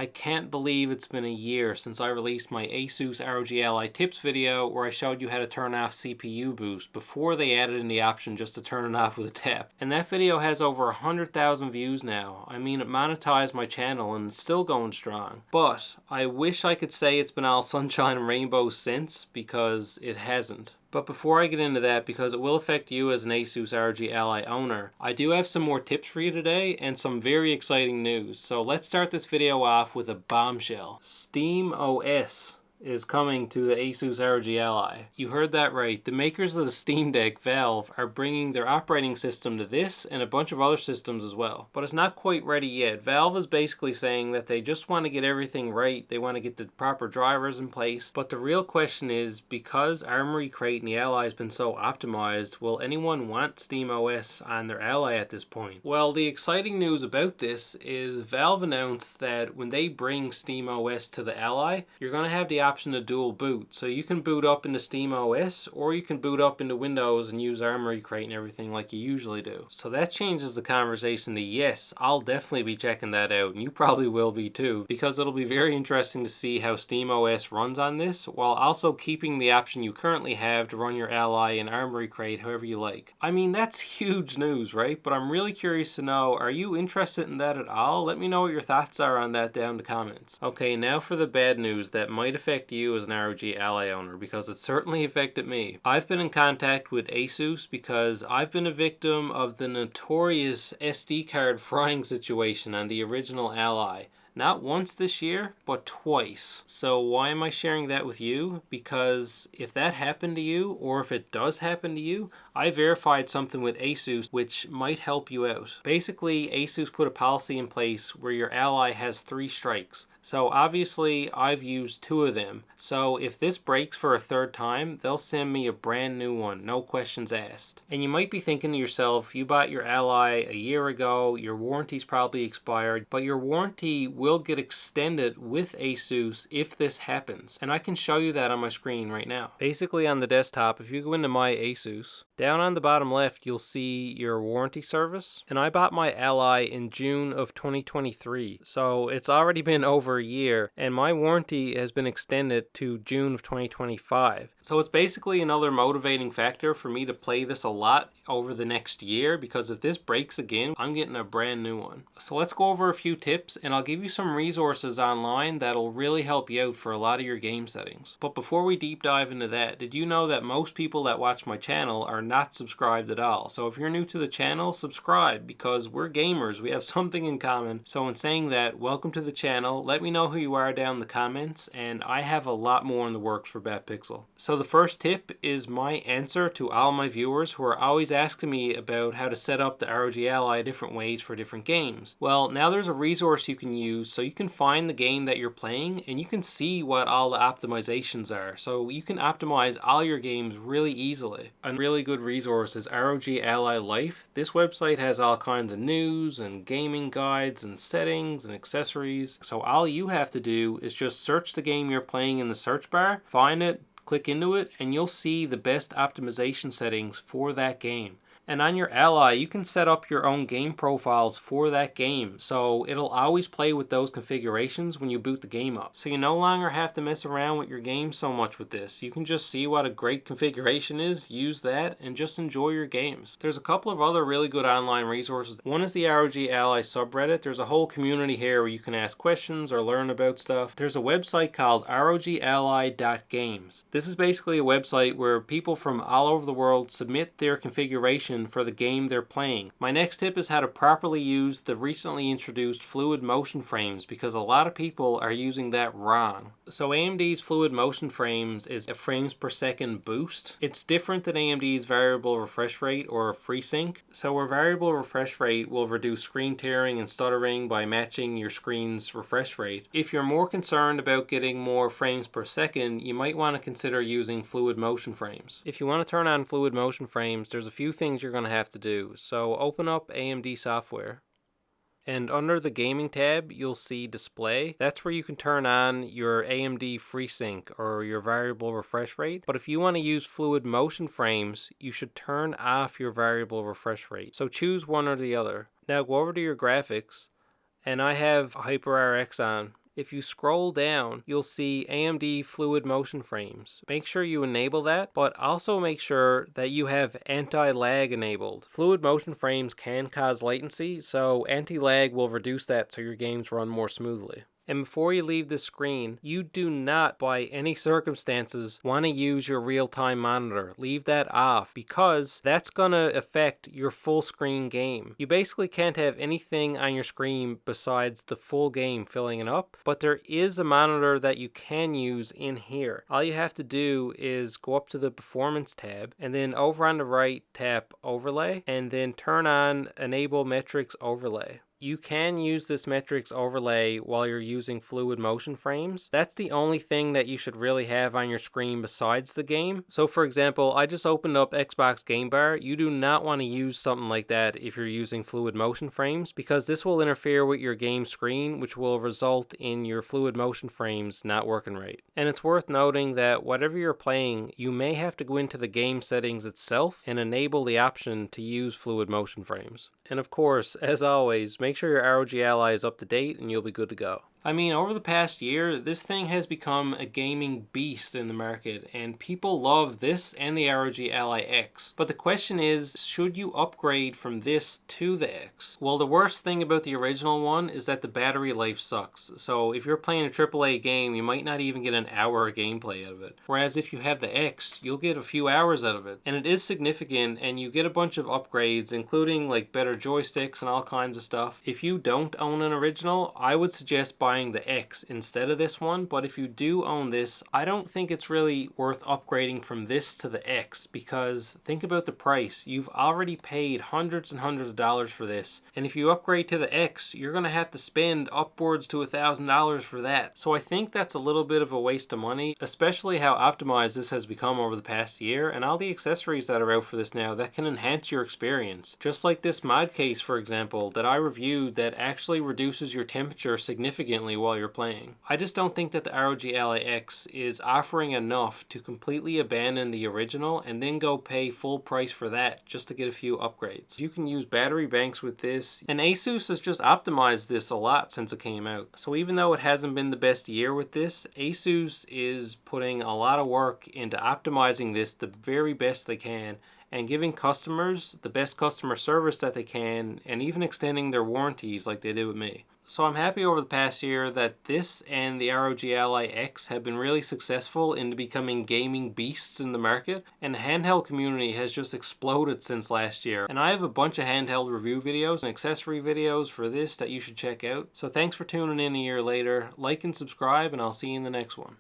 I can't believe it's been a year since I released my ASUS ROG Ally tips video where I showed you how to turn off CPU boost before they added in the option just to turn it off with a tap. And that video has over 100,000 views now. I mean, it monetized my channel and it's still going strong. But I wish I could say it's been all sunshine and rainbows since, because it hasn't. But before I get into that, because it will affect you as an ASUS ROG Ally owner, I do have some more tips for you today and some very exciting news. So let's start this video off with a bombshell. SteamOS is coming to the ASUS ROG Ally. You heard that right. The makers of the Steam Deck, Valve, are bringing their operating system to this and a bunch of other systems as well. But it's not quite ready yet. Valve is basically saying that they just want to get everything right. They want to get the proper drivers in place. But the real question is, because Armory Crate and the Ally has been so optimized, will anyone want SteamOS on their Ally at this point? Well, the exciting news about this is Valve announced that when they bring SteamOS to the Ally, you're going to have the option to dual boot. So you can boot up into SteamOS or you can boot up into Windows and use Armory Crate and everything like you usually do. So that changes the conversation to yes, I'll definitely be checking that out, and you probably will be too, because it'll be very interesting to see how SteamOS runs on this while also keeping the option you currently have to run your Ally in Armory Crate however you like. I mean, that's huge news, right? But I'm really curious to know, are you interested in that at all? Let me know what your thoughts are on that down in the comments. Okay, now for the bad news that might affect you as an ROG Ally owner, because it certainly affected me. I've been in contact with ASUS because I've been a victim of the notorious SD card frying situation on the original Ally. Not once this year, but twice. So why am I sharing that with you? Because if that happened to you, or if it does happen to you, I verified something with ASUS which might help you out. Basically, ASUS put a policy in place where your Ally has 3 strikes. So obviously I've used 2 of them. So if this breaks for a 3rd time, they'll send me a brand new one, no questions asked. And you might be thinking to yourself, you bought your Ally a year ago, your warranty's probably expired, but your warranty will get extended with ASUS if this happens. And I can show you that on my screen right now. Basically on the desktop, if you go into My ASUS, down on the bottom left you'll see your warranty service. And I bought my Ally in June of 2023. So it's already been over a year, and my warranty has been extended to June of 2025. So it's basically another motivating factor for me to play this a lot over the next year, because if this breaks again, I'm getting a brand new one. So let's go over a few tips, and I'll give you some resources online that'll really help you out for a lot of your game settings. But before we deep dive into that, did you know that most people that watch my channel are not subscribed at all? So if you're new to the channel, subscribe, because we're gamers. We have something in common. So in saying that, welcome to the channel. Let me know who you are down in the comments, and I have a lot more in the works for BatPixel. So the first tip is my answer to all my viewers who are always asking me about how to set up the ROG Ally different ways for different games. Well, now there's a resource you can use so you can find the game that you're playing and you can see what all the optimizations are. So you can optimize all your games really easily. A really good resource is ROG Ally Life. This website has all kinds of news and gaming guides and settings and accessories. So all you have to do is just search the game you're playing in the search bar, find it, click into it, and you'll see the best optimization settings for that game. And on your Ally, you can set up your own game profiles for that game. So it'll always play with those configurations when you boot the game up. So you no longer have to mess around with your game so much with this. You can just see what a great configuration is, use that, and just enjoy your games. There's a couple of other really good online resources. One is the ROG Ally subreddit. There's a whole community here where you can ask questions or learn about stuff. There's a website called rogally.games. This is basically a website where people from all over the world submit their configuration for the game they're playing. My next tip is how to properly use the recently introduced fluid motion frames, because a lot of people are using that wrong. So AMD's fluid motion frames is a frames per second boost. It's different than AMD's variable refresh rate or FreeSync. So a variable refresh rate will reduce screen tearing and stuttering by matching your screen's refresh rate. If you're more concerned about getting more frames per second, you might want to consider using fluid motion frames. If you want to turn on fluid motion frames, there's a few things you're going to have to do. So open up AMD software, and under the gaming tab you'll see display. That's where you can turn on your AMD FreeSync or your variable refresh rate. But if you want to use fluid motion frames, you should turn off your variable refresh rate. So choose one or the other. Now go over to your graphics, and I have HyperRX on. if you scroll down, you'll see AMD fluid motion frames. Make sure you enable that, but also make sure that you have anti-lag enabled. Fluid motion frames can cause latency, so anti-lag will reduce that so your games run more smoothly. And before you leave this screen, you do not, by any circumstances, want to use your real-time monitor. Leave that off, because that's going to affect your full screen game. You basically can't have anything on your screen besides the full game filling it up, but there is a monitor that you can use in here. All you have to do is go up to the Performance tab, and then over on the right, tap Overlay, and then turn on Enable Metrics Overlay. You can use this metrics overlay while you're using fluid motion frames. That's the only thing that you should really have on your screen besides the game. So for example, I just opened up Xbox Game Bar. You do not want to use something like that if you're using fluid motion frames, because this will interfere with your game screen, which will result in your fluid motion frames not working right. And it's worth noting that whatever you're playing, you may have to go into the game settings itself and enable the option to use fluid motion frames. And of course, as always, make sure your ROG Ally is up to date and you'll be good to go. I mean, over the past year, this thing has become a gaming beast in the market, and people love this and the ROG Ally X. But the question is, should you upgrade from this to the X? Well, the worst thing about the original one is that the battery life sucks. So if you're playing a AAA game, you might not even get an hour of gameplay out of it. Whereas if you have the X, you'll get a few hours out of it. And it is significant, and you get a bunch of upgrades, including like better joysticks and all kinds of stuff. If you don't own an original, I would suggest buying the X instead of this one, but if you do own this, I don't think it's really worth upgrading from this to the X, because think about the price. You've already paid hundreds and hundreds of dollars for this, and if you upgrade to the X, you're going to have to spend upwards to $1,000 for that. So I think that's a little bit of a waste of money, especially how optimized this has become over the past year, and all the accessories that are out for this now that can enhance your experience. Just like this mod case, for example, that I reviewed that actually reduces your temperature significantly while you're playing. I just don't think that the ROG Ally X is offering enough to completely abandon the original and then go pay full price for that just to get a few upgrades. You can use battery banks with this, and ASUS has just optimized this a lot since it came out. So even though it hasn't been the best year with this, ASUS is putting a lot of work into optimizing this the very best they can, and giving customers the best customer service that they can, and even extending their warranties like they did with me. So I'm happy over the past year that this and the ROG Ally X have been really successful in becoming gaming beasts in the market, and the handheld community has just exploded since last year. And I have a bunch of handheld review videos and accessory videos for this that you should check out. So thanks for tuning in a year later. Like and subscribe, and I'll see you in the next one.